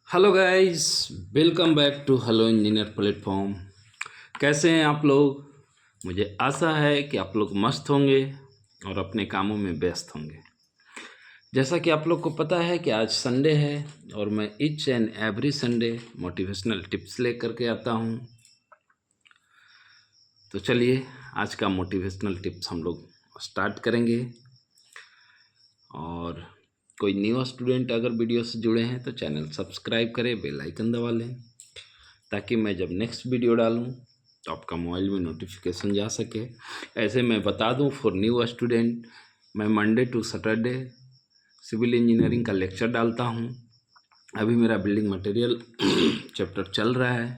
Hello guys, welcome back to hello engineer platform. कैसे हैं आप लोग? मुझे आशा है कि आप लोग मस्त होंगे और अपने कामों में व्यस्त होंगे। जैसा कि आप लोग को पता है कि आज संडे है और मैं each and every Sunday motivational tips लेकर के आता हूं। तो चलिए आज का मोटिवेशनल टिप्स हम लोग स्टार्ट करेंगे। और कोई न्यू स्टूडेंट अगर वीडियो से जुड़े हैं तो चैनल सब्सक्राइब करें, बेल आइकन दबा लें ताकि मैं जब नेक्स्ट वीडियो डालूं तो आपका मोबाइल में नोटिफिकेशन जा सके। ऐसे मैं बता दूं फॉर न्यू स्टूडेंट, मैं Monday to Saturday civil engineering का लेक्चर डालता हूं। अभी मेरा बिल्डिंग मटेरियल चैप्टर चल रहा है,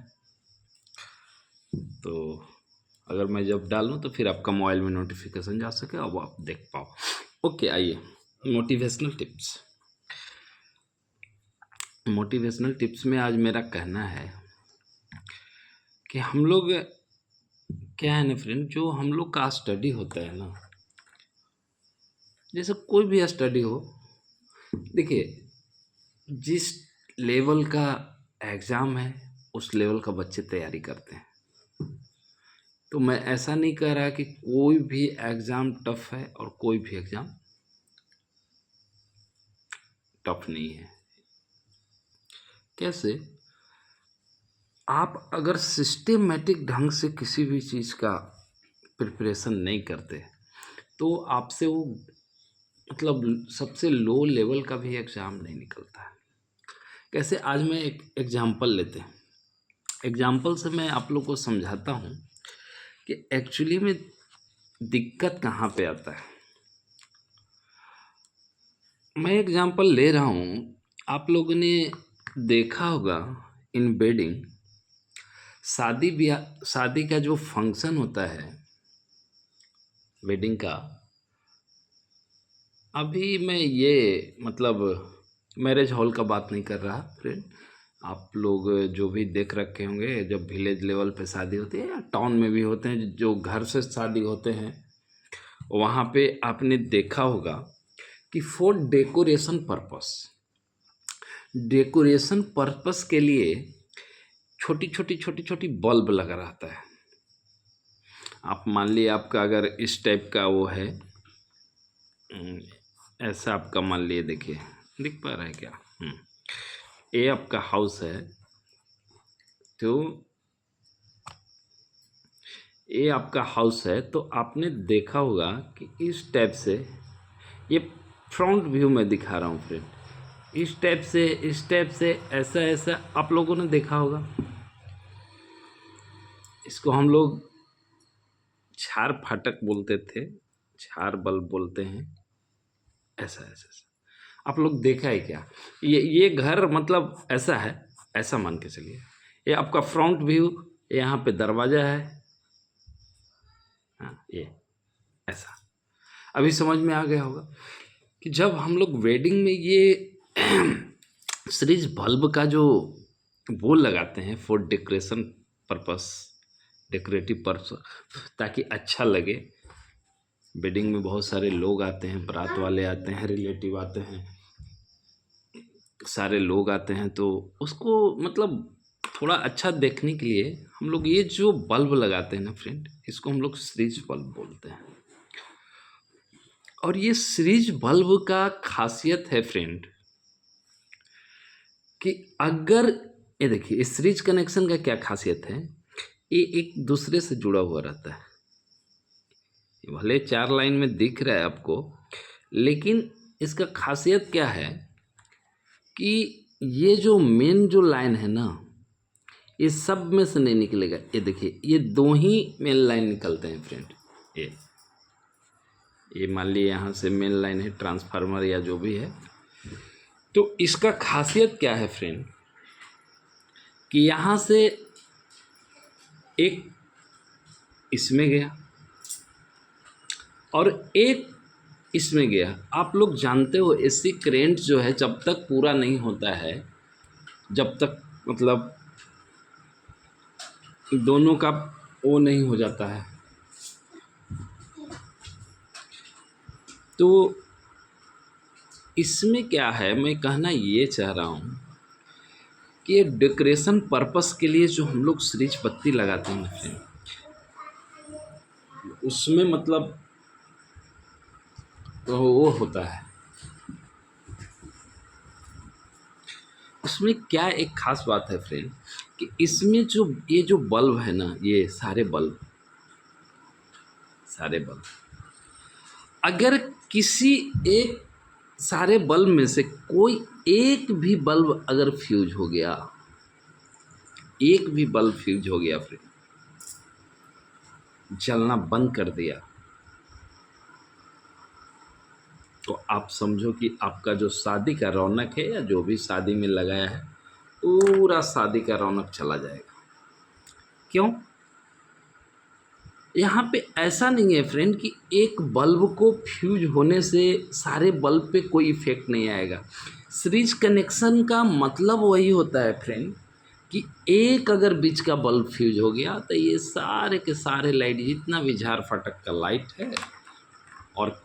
तो अगर मैं जब डालूं तो फिर आपका मोबाइल में नोटिफिकेशन जा सके और वो आप देख पाओ। ओके, आइए मोटिवेशनल टिप्स। मोटिवेशनल टिप्स में आज मेरा कहना है कि हम लोग क्या है ना फ्रेंड, जो हम लोग का स्टडी होता है ना, जैसे कोई भी स्टडी हो, देखिए जिस लेवल का एग्ज़ाम है उस लेवल का बच्चे तैयारी करते हैं। तो मैं ऐसा नहीं कह रहा कि कोई भी एग्ज़ाम टफ है और कोई भी एग्ज़ाम टफ नहीं है। कैसे? आप अगर सिस्टेमेटिक ढंग से किसी भी चीज़ का प्रिपरेशन नहीं करते तो आपसे वो मतलब सबसे लो लेवल का भी एग्ज़ाम नहीं निकलता है। कैसे? आज मैं एक एग्ज़ाम्पल लेते हैं। एग्ज़ाम्पल से मैं आप लोग को समझाता हूँ कि एक्चुअली में दिक्कत कहाँ पे आता है। मैं एग्ज़ाम्पल ले रहा हूँ, आप लोगों ने देखा होगा इन वेडिंग, शादी ब्याह, शादी का जो फंक्शन होता है वेडिंग का। अभी मैं ये मतलब मैरिज हॉल का बात नहीं कर रहा फ्रेंड। आप लोग जो भी देख रखे होंगे, जब विलेज लेवल पे शादी होती है या टाउन में भी होते हैं, जो घर से शादी होते हैं, वहाँ पे आपने देखा होगा कि फॉर डेकोरेशन पर्पस के लिए छोटी छोटी छोटी छोटी बल्ब लगा रहता है। आप मान लीजिए आपका अगर इस टाइप का वो है, ऐसा आपका मान लिए, देखिए दिख पा रहा है क्या? ये आपका हाउस है, तो ये आपका हाउस है, तो आपने देखा होगा कि इस टाइप से, ये फ्रंट व्यू में दिखा रहा हूँ फ्रेंड, इस टाइप से ऐसा ऐसा आप लोगों ने देखा होगा। इसको हम लोग छार फाटक बोलते थे, छार बल्ब बोलते हैं। ऐसा ऐसा ऐसा आप लोग देखा है क्या? ये घर मतलब ऐसा है, ऐसा मान के चलिए। ये आपका फ्रंट व्यू, यहाँ पे दरवाजा है। हाँ, ये ऐसा अभी समझ में आ गया होगा कि जब हम लोग वेडिंग में ये सीरीज बल्ब का जो वो लगाते हैं for decoration purpose, decorative purpose, ताकि अच्छा लगे। वेडिंग में बहुत सारे लोग आते हैं, बारात वाले आते हैं, रिलेटिव आते हैं, सारे लोग आते हैं, तो उसको मतलब थोड़ा अच्छा देखने के लिए हम लोग ये जो बल्ब लगाते हैं ना फ्रेंड, इसको हम लोग सीरीज बल्ब बोलते हैं। और ये सीरीज बल्ब का खासियत है फ्रेंड कि अगर ये देखिए, इस सीरीज कनेक्शन का क्या खासियत है, ये एक दूसरे से जुड़ा हुआ रहता है। भले 4 लाइन में दिख रहा है आपको, लेकिन इसका खासियत क्या है कि ये जो मेन जो लाइन है ना, ये सब में से नहीं निकलेगा। ये देखिए, ये 2 ही मेन लाइन निकलते हैं फ्रेंड। ये मान लीजिए यहाँ से मेन लाइन है, ट्रांसफार्मर या जो भी है। तो इसका खासियत क्या है फ्रेंड कि यहाँ से एक इसमें गया और एक इसमें गया। आप लोग जानते हो एसी करेंट जो है जब तक पूरा नहीं होता है, जब तक मतलब दोनों का वो नहीं हो जाता है, तो इसमें क्या है, मैं कहना ये चाह रहा हूँ कि ये डेकोरेशन पर्पस के लिए जो हम लोग सीरीज बत्ती लगाते हैं फ्रेंड, उसमें मतलब तो वो होता है, उसमें क्या एक खास बात है फ्रेंड कि इसमें जो ये जो बल्ब है ना, ये सारे बल्ब अगर किसी एक सारे बल्ब में से कोई एक भी बल्ब अगर फ्यूज हो गया, एक भी बल्ब फ्यूज हो गया फ्रेंड, जलना बंद कर दिया, तो आप समझो कि आपका जो शादी का रौनक है या जो भी शादी में लगाया है, पूरा शादी का रौनक चला जाएगा। क्यों? यहाँ पे ऐसा नहीं है फ्रेंड कि एक बल्ब को फ्यूज होने से सारे बल्ब पे कोई इफेक्ट नहीं आएगा। सीरीज कनेक्शन का मतलब वही होता है फ्रेंड कि एक अगर बीच का बल्ब फ्यूज हो गया तो ये सारे के सारे लाइट, जितना भी झाड़ फटक का लाइट है, और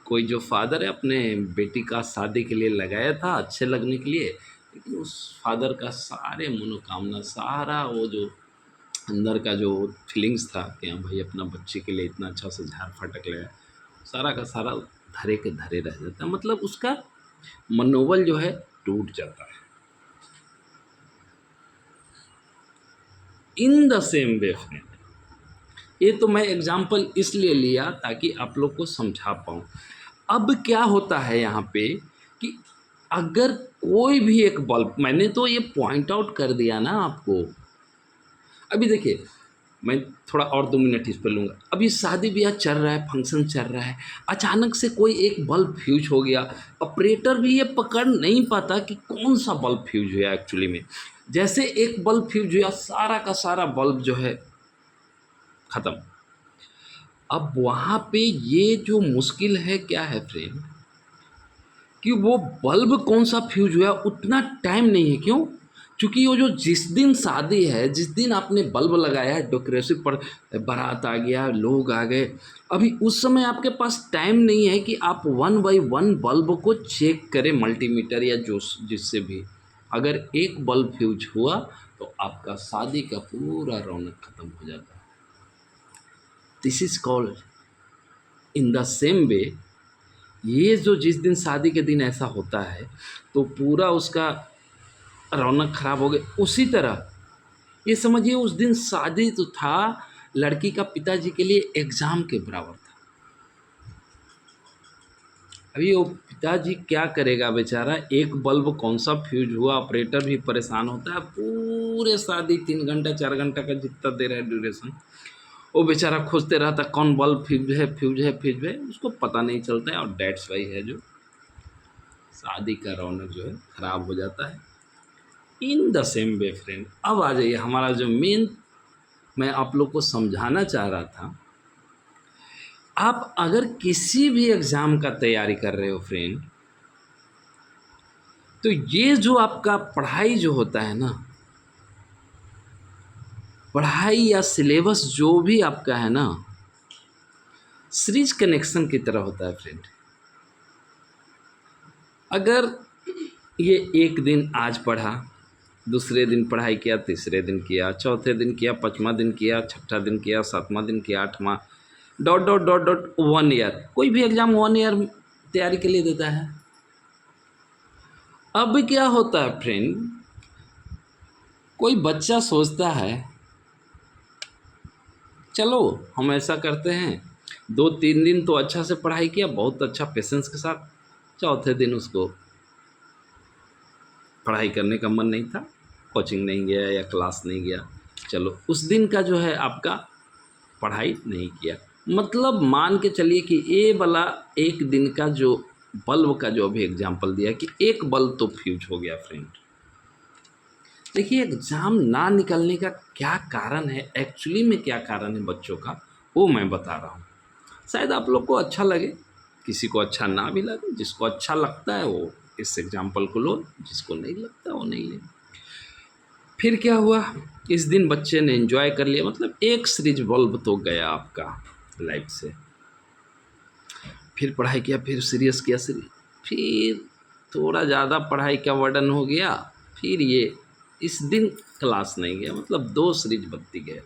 कोई जो फादर है अपने बेटी का शादी के लिए लगाया था अच्छे लगने के लिए, लेकिन उस फादर का सारे मनोकामना, सारा वो जो अंदर का जो फीलिंग्स था कि हाँ भाई अपना बच्चे के लिए इतना अच्छा से झाड़ फटक लगाया, सारा का सारा धरे के धरे रह जाता है। मतलब उसका मनोबल जो है टूट जाता है। इन द सेम वे फ्रेंड, ये तो मैं एग्जाम्पल इसलिए लिया ताकि आप लोग को समझा पाऊँ। अब क्या होता है यहाँ पे कि अगर कोई भी एक बल्ब, मैंने तो ये पॉइंट आउट कर दिया ना आपको। अभी देखिए, मैं थोड़ा और 2 मिनट इस पर लूँगा। अभी शादी ब्याह चल रहा है, फंक्शन चल रहा है, अचानक से कोई एक बल्ब फ्यूज हो गया, ऑपरेटर भी ये पकड़ नहीं पाता कि कौन सा बल्ब फ्यूज हुआ एक्चुअली में। जैसे एक बल्ब फ्यूज हुआ, सारा का सारा बल्ब जो है ख़त्म। अब वहाँ पे ये जो मुश्किल है क्या है फ्रेंड कि वो बल्ब कौन सा फ्यूज हुआ उतना टाइम नहीं है। क्यों? क्योंकि वो जो जिस दिन शादी है, जिस दिन आपने बल्ब लगाया है, डेकोरेशन पर बारात आ गया, लोग आ गए, अभी उस समय आपके पास टाइम नहीं है कि आप 1 बाई 1 बल्ब को चेक करें मल्टीमीटर या जो जिससे भी। अगर एक बल्ब फ्यूज हुआ तो आपका शादी का पूरा रौनक खत्म हो जाता है। This is called in the same वे, ये जो जिस दिन शादी के दिन ऐसा होता है तो पूरा उसका रौनक खराब हो गई। उसी तरह ये समझिए उस दिन शादी तो था, लड़की का पिताजी के लिए एग्ज़ाम के बराबर था। अभी वो पिताजी क्या करेगा बेचारा, एक बल्ब कौन सा फ्यूज हुआ, ऑपरेटर भी परेशान होता है। पूरे शादी 3 घंटा 4 घंटा का जितना दे रहा है ड्यूरेशन, वो बेचारा खोजते रहता कौन बल्ब फ्यूज है, फ्यूज है, फ्यूज है, उसको पता नहीं चलता है। और डेट्स वाई है जो शादी का रौनक जो है ख़राब हो जाता है। इन द सेम वे फ्रेंड, अब आ जाइए हमारा जो मेन मैं आप लोग को समझाना चाह रहा था। आप अगर किसी भी एग्ज़ाम का तैयारी कर रहे हो फ्रेंड, तो ये जो आपका पढ़ाई जो होता है ना, पढ़ाई या सिलेबस जो भी आपका है ना, सीरीज कनेक्शन की तरह होता है फ्रेंड। अगर ये एक दिन आज पढ़ा, दूसरे दिन पढ़ाई किया, तीसरे दिन किया, चौथे दिन किया, पाँचवा दिन किया, छठा दिन किया, सातवां दिन किया, आठवां, dot dot dot dot 1 year. कोई भी एग्ज़ाम 1 ईयर तैयारी के लिए देता है। अब क्या होता है फ्रेंड, कोई बच्चा सोचता है चलो हम ऐसा करते हैं, 2-3 दिन तो अच्छा से पढ़ाई किया, बहुत अच्छा पेशेंस के साथ, चौथे दिन उसको पढ़ाई करने का मन नहीं था, कोचिंग नहीं गया या क्लास नहीं गया, चलो उस दिन का जो है आपका पढ़ाई नहीं किया। मतलब मान के चलिए कि ये वाला एक दिन का जो बल्ब का जो अभी एग्जाम्पल दिया कि एक बल्ब तो फ्यूज हो गया फ्रेंड। देखिए एग्ज़ाम ना निकलने का क्या कारण है, एक्चुअली में क्या कारण है बच्चों का, वो मैं बता रहा हूँ। शायद आप लोग को अच्छा लगे, किसी को अच्छा ना भी लगे, जिसको अच्छा लगता है वो इस एग्जाम्पल को लो, जिसको नहीं लगता वो नहीं ले। फिर क्या हुआ, इस दिन बच्चे ने एंजॉय कर लिया, मतलब एक सीरीज बल्ब तो गया आपका लाइफ से। फिर पढ़ाई किया, फिर सीरियस किया, सीरियस, फिर थोड़ा ज़्यादा पढ़ाई का वर्डन हो गया, फिर ये इस दिन क्लास नहीं गया, मतलब 2 सीरीज बत्ती गए।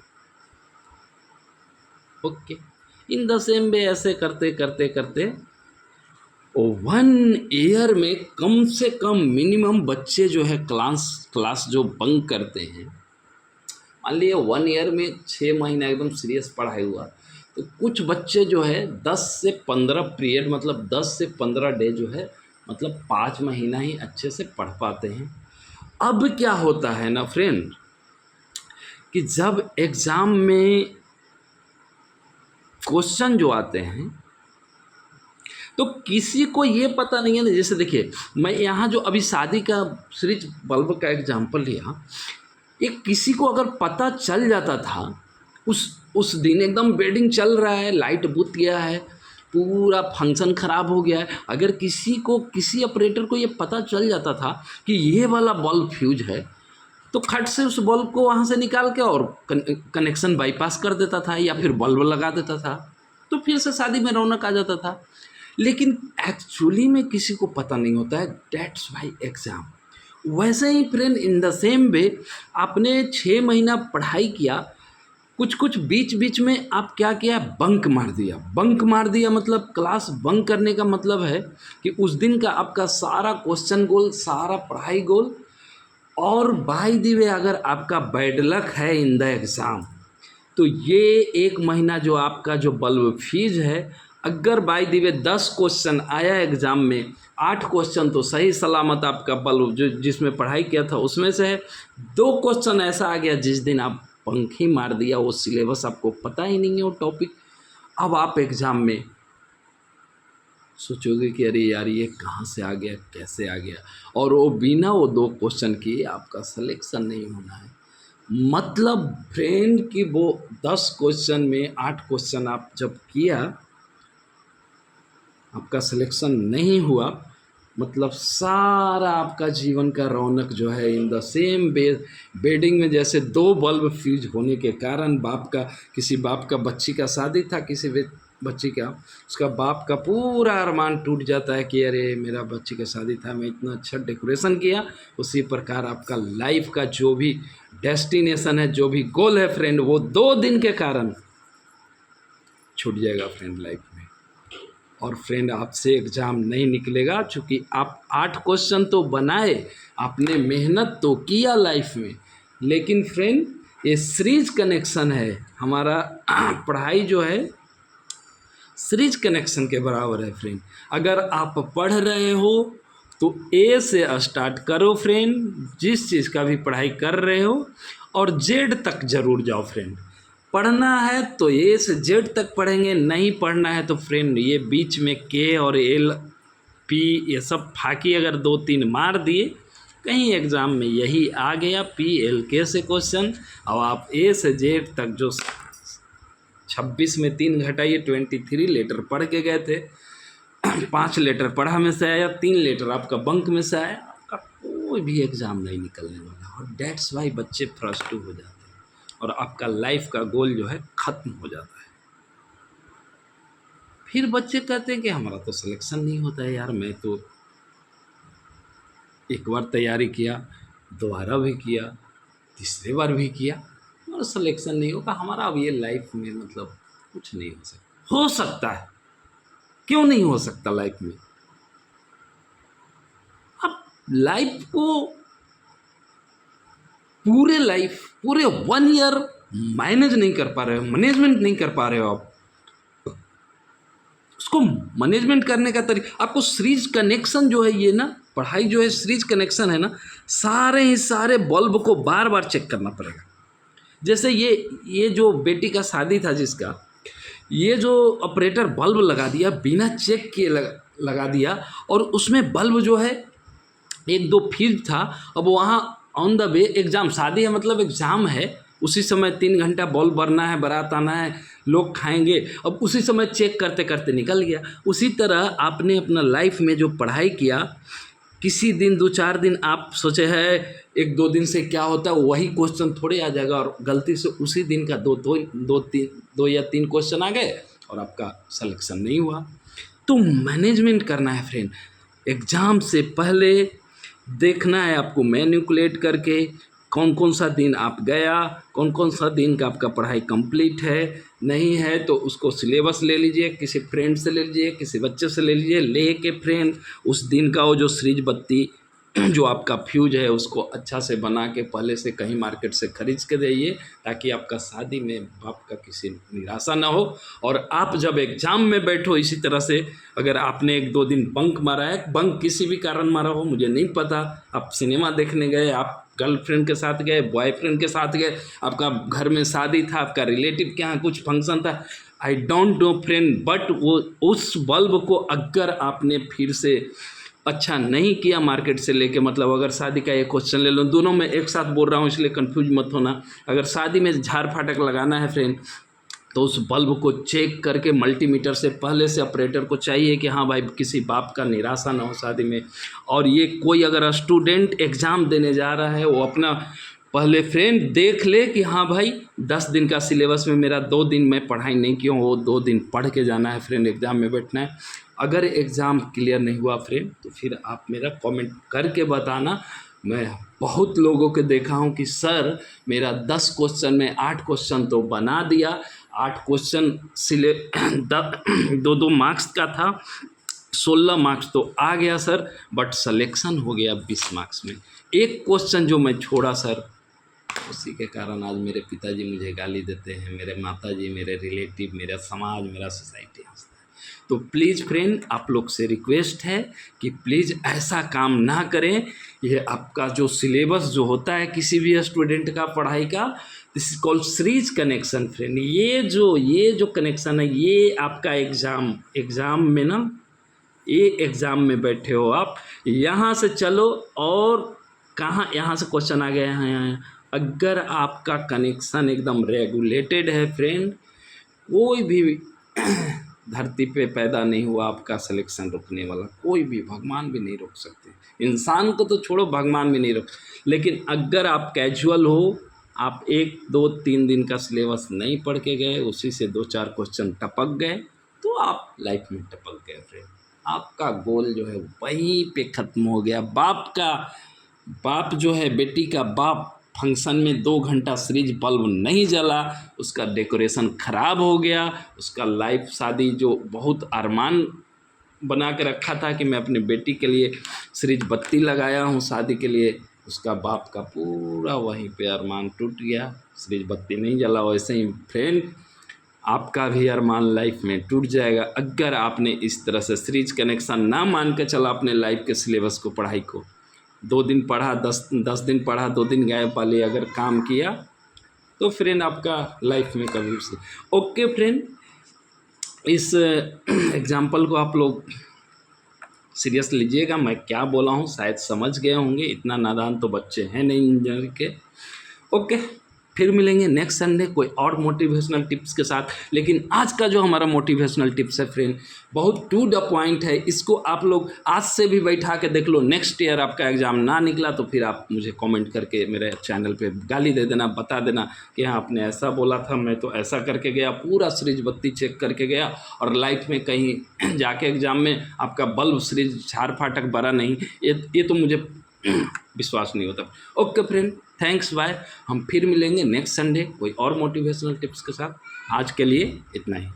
ओके, इन द सेम वे ऐसे करते करते करते 1 ईयर में कम से कम मिनिमम बच्चे जो है क्लास जो बंक करते हैं, मान लिए 1 ईयर में 6 महीना एकदम सीरियस पढ़ाई हुआ, तो कुछ बच्चे जो है 10 से 15 पीरियड, मतलब 10 से 15 डे जो है, मतलब 5 महीना ही अच्छे से पढ़ पाते हैं। अब क्या होता है ना फ्रेंड, कि जब एग्ज़ाम में क्वेश्चन जो आते हैं तो किसी को ये पता नहीं है ना। जैसे देखिए, मैं यहाँ जो अभी शादी का सीरीज बल्ब का एग्जाम्पल लिया, ये किसी को अगर पता चल जाता था उस दिन एकदम वेडिंग चल रहा है, लाइट बुझ गया है, पूरा फंक्शन ख़राब हो गया है, अगर किसी ऑपरेटर को ये पता चल जाता था कि ये वाला बल्ब फ्यूज है, तो खट से उस बल्ब को वहाँ से निकाल के और कनेक्शन बाईपास कर देता था या फिर बल्ब लगा देता था, तो फिर से शादी में रौनक आ जाता था। लेकिन एक्चुअली में किसी को पता नहीं होता है, डेट्स वाई एग्ज़ाम। वैसे ही friend, in the same way आपने 6 महीना पढ़ाई किया, कुछ बीच बीच में आप क्या किया, बंक मार दिया। मतलब क्लास बंक करने का मतलब है कि उस दिन का आपका सारा क्वेश्चन गोल, सारा पढ़ाई गोल, और बाय द वे अगर आपका बैड लक है इन द एग्ज़ाम, तो ये 1 महीना जो आपका जो बल्ब फीस है, अगर बाय द वे 10 क्वेश्चन आया एग्ज़ाम में, 8 क्वेश्चन तो सही सलामत आपका बल्ब जो जिसमें पढ़ाई किया था उसमें से है, 2 क्वेश्चन ऐसा आ गया जिस दिन आप पंख ही मार दिया, वो सिलेबस आपको पता ही नहीं है वो टॉपिक। अब आप एग्ज़ाम में सोचोगे कि अरे यार ये कहाँ से आ गया, कैसे आ गया, और वो बिना वो 2 क्वेश्चन किए आपका सिलेक्शन नहीं होना है। मतलब फ्रेंड कि वो 10 क्वेश्चन में 8 क्वेश्चन आप जब किया, आपका सिलेक्शन नहीं हुआ, मतलब सारा आपका जीवन का रौनक जो है इन द सेम बेडिंग में, जैसे 2 बल्ब फ्यूज होने के कारण किसी बाप का बच्ची का शादी था, किसी बच्ची का, उसका बाप का पूरा अरमान टूट जाता है कि अरे मेरा बच्ची का शादी था, मैं इतना अच्छा डेकोरेशन किया। उसी प्रकार आपका लाइफ का जो भी डेस्टिनेशन है, जो भी गोल है फ्रेंड, वो 2 दिन के कारण छूट जाएगा फ्रेंड लाइफ में। और फ्रेंड आपसे एग्ज़ाम नहीं निकलेगा, चूँकि आप 8 क्वेश्चन तो बनाए, आपने मेहनत तो किया लाइफ में, लेकिन फ्रेंड ये सीरीज कनेक्शन है हमारा। पढ़ाई जो है सीरीज कनेक्शन के बराबर है फ्रेंड। अगर आप पढ़ रहे हो तो ए से स्टार्ट करो फ्रेंड, जिस चीज़ का भी पढ़ाई कर रहे हो, और जेड तक ज़रूर जाओ फ्रेंड। पढ़ना है तो ए से जेड तक पढ़ेंगे, नहीं पढ़ना है तो फ्रेंड ये बीच में के और एल पी ये सब फाकी अगर 2-3 मार दिए, कहीं एग्ज़ाम में यही आ गया पी एल के से क्वेश्चन, और आप ए से जेड तक जो 26 में 3 घटाइए 23 लेटर पढ़ के गए थे, 5 लेटर पढ़ा में से आया, 3 लेटर आपका बंक में से आया, आपका कोई भी एग्ज़ाम नहीं निकलने वाला। और डेट्स वाई बच्चे फ्रस्ट्रेट हो जाते हैं और आपका लाइफ का गोल जो है ख़त्म हो जाता है। फिर बच्चे कहते हैं कि हमारा तो सिलेक्शन नहीं होता है यार, मैं तो एक बार तैयारी किया, दोबारा भी किया, तीसरे बार भी किया, और सिलेक्शन नहीं होगा हमारा। अब ये लाइफ में मतलब कुछ नहीं हो सकता है, क्यों नहीं हो सकता लाइफ में? अब लाइफ को पूरे 1 ईयर मैनेज नहीं कर पा रहे हो, मैनेजमेंट नहीं कर पा रहे हो आप। उसको मैनेजमेंट करने का तरीका, आपको सीरीज कनेक्शन जो है, ये ना पढ़ाई जो है सीरीज कनेक्शन है ना, सारे बल्ब को बार बार चेक करना पड़ेगा। जैसे ये जो बेटी का शादी था जिसका, ये जो ऑपरेटर बल्ब लगा दिया, बिना चेक किए लगा दिया, और उसमें बल्ब जो है 1-2 फ्यूज था। अब वहाँ ऑन द वे एग्ज़ाम, शादी है मतलब एग्ज़ाम है, उसी समय 3 घंटा बल्ब बरना है, बारात आना है, लोग खाएंगे, अब उसी समय चेक करते करते निकल गया। उसी तरह आपने अपना लाइफ में जो पढ़ाई किया, किसी दिन 2-4 दिन आप सोचे है 1-2 दिन से क्या होता है, वही क्वेश्चन थोड़े आ जाएगा, और गलती से उसी दिन का 2 या 3 क्वेश्चन आ गए और आपका सिलेक्शन नहीं हुआ। तो मैनेजमेंट करना है फ्रेंड। एग्ज़ाम से पहले देखना है आपको मैनिपुलेट करके, कौन कौन सा दिन आप गया, कौन कौन सा दिन का आपका पढ़ाई कंप्लीट है, नहीं है तो उसको सिलेबस ले लीजिए, किसी फ्रेंड से ले लीजिए, किसी बच्चे से ले लीजिए, ले के फ्रेंड उस दिन का वो जो सीरीज बत्ती जो आपका फ्यूज है उसको अच्छा से बना के पहले से कहीं मार्केट से खरीद के देइए, ताकि आपका शादी में बाप का किसी निराशा ना हो। और आप जब एग्ज़ाम में बैठो इसी तरह से, अगर आपने 1-2 दिन बंक मारा है, बंक किसी भी कारण मारा हो मुझे नहीं पता, आप सिनेमा देखने गए, आप गर्लफ्रेंड के साथ गए, बॉयफ्रेंड के साथ गए, आपका घर में शादी था, आपका रिलेटिव के यहाँ कुछ फंक्शन था, I don't know friend, but वो उस बल्ब को अगर आपने फिर से अच्छा नहीं किया मार्केट से लेके, मतलब अगर शादी का एक क्वेश्चन ले लो, दोनों में एक साथ बोल रहा हूँ इसलिए कंफ्यूज मत होना। अगर शादी में झाड़ फाटक लगाना है फ्रेंड, तो उस बल्ब को चेक करके मल्टीमीटर से पहले से ऑपरेटर को चाहिए कि हाँ भाई किसी बाप का निराशा ना हो शादी में। और ये कोई अगर स्टूडेंट एग्ज़ाम देने जा रहा है वो अपना पहले फ्रेंड देख ले कि हाँ भाई 10 दिन का सिलेबस में मेरा 2 दिन मैं पढ़ाई नहीं किया हूँ, वो 2 दिन पढ़ के जाना है फ्रेंड, एग्ज़ाम में बैठना है। अगर एग्ज़ाम क्लियर नहीं हुआ फ्रेंड तो फिर आप मेरा कमेंट करके बताना। मैं बहुत लोगों के देखा हूँ कि सर मेरा 10 क्वेश्चन में 8 क्वेश्चन तो बना दिया, 8 क्वेश्चन 2-2 मार्क्स का था, 16 मार्क्स तो आ गया सर, बट सिलेक्शन हो गया 20 मार्क्स में। एक क्वेश्चन जो मैं छोड़ा सर, उसी के कारण आज मेरे पिताजी मुझे गाली देते हैं, मेरे माताजी, मेरे रिलेटिव, मेरा समाज, मेरा सोसाइटी हंसता है। तो प्लीज़ फ्रेंड आप लोग से रिक्वेस्ट है कि प्लीज़ ऐसा काम ना करें। ये आपका जो सिलेबस जो होता है किसी भी स्टूडेंट का पढ़ाई का, this is called series connection friend. ये जो कनेक्शन है ये आपका एग्ज़ाम में ना, ये एग्ज़ाम में बैठे हो आप, यहाँ से चलो और कहाँ यहाँ से क्वेश्चन आ गया है यहाँ। अगर आपका कनेक्शन एकदम रेगुलेटेड है फ्रेंड, कोई भी धरती पे पैदा नहीं हुआ आपका सिलेक्शन रोकने वाला, कोई भी, भगवान भी नहीं रोक सकते। इंसान को तो छोड़ो, भगवान भी नहीं रोक। लेकिन अगर आप कैजुअल हो, आप 1-2-3 दिन का सिलेबस नहीं पढ़ के गए, उसी से 2-4 क्वेश्चन टपक गए, तो आप लाइफ में टपक गए फ्रेंड। आपका गोल जो है वहीं पे ख़त्म हो गया। बाप जो है, बेटी का बाप फंक्शन में 2 घंटा सीरीज बल्ब नहीं जला, उसका डेकोरेशन ख़राब हो गया, उसका लाइफ शादी जो बहुत अरमान बना के रखा था कि मैं अपनी बेटी के लिए सीरीज बत्ती लगाया हूँ शादी के लिए, उसका बाप का पूरा वहीं पे अरमान टूट गया, सीरीज बत्ती नहीं जला। वैसे ही फ्रेंड आपका भी अरमान लाइफ में टूट जाएगा अगर आपने इस तरह से सीरीज कनेक्शन ना मान के चला अपने लाइफ के सिलेबस को, पढ़ाई को। 2 दिन पढ़ा, 10 दिन पढ़ा, 2 दिन गायब वाले अगर काम किया तो फ्रेंड आपका लाइफ में कभी से। ओके फ्रेंड, इस एग्जाम्पल को आप लोग सीरियस लीजिएगा, मैं क्या बोला हूँ शायद समझ गए होंगे, इतना नादान तो बच्चे हैं नहीं इंजीनियर के। ओके, फिर मिलेंगे नेक्स्ट संडे कोई और मोटिवेशनल टिप्स के साथ। लेकिन आज का जो हमारा मोटिवेशनल टिप्स है फ्रेंड बहुत टू द पॉइंट है, इसको आप लोग आज से भी बैठा के देख लो। नेक्स्ट ईयर आपका एग्ज़ाम ना निकला तो फिर आप मुझे कमेंट करके मेरे चैनल पे गाली दे देना, बता देना कि हाँ आपने ऐसा बोला था, मैं तो ऐसा करके गया, पूरा सीरीज बत्ती चेक करके गया और लाइफ में कहीं जाके एग्ज़ाम में आपका बल्ब सीरीज झाड़ फाटक बड़ा नहीं, ये तो मुझे विश्वास नहीं होता। Okay friend, thanks, bye. हम फिर मिलेंगे नेक्स्ट संडे कोई और मोटिवेशनल टिप्स के साथ। आज के लिए इतना ही।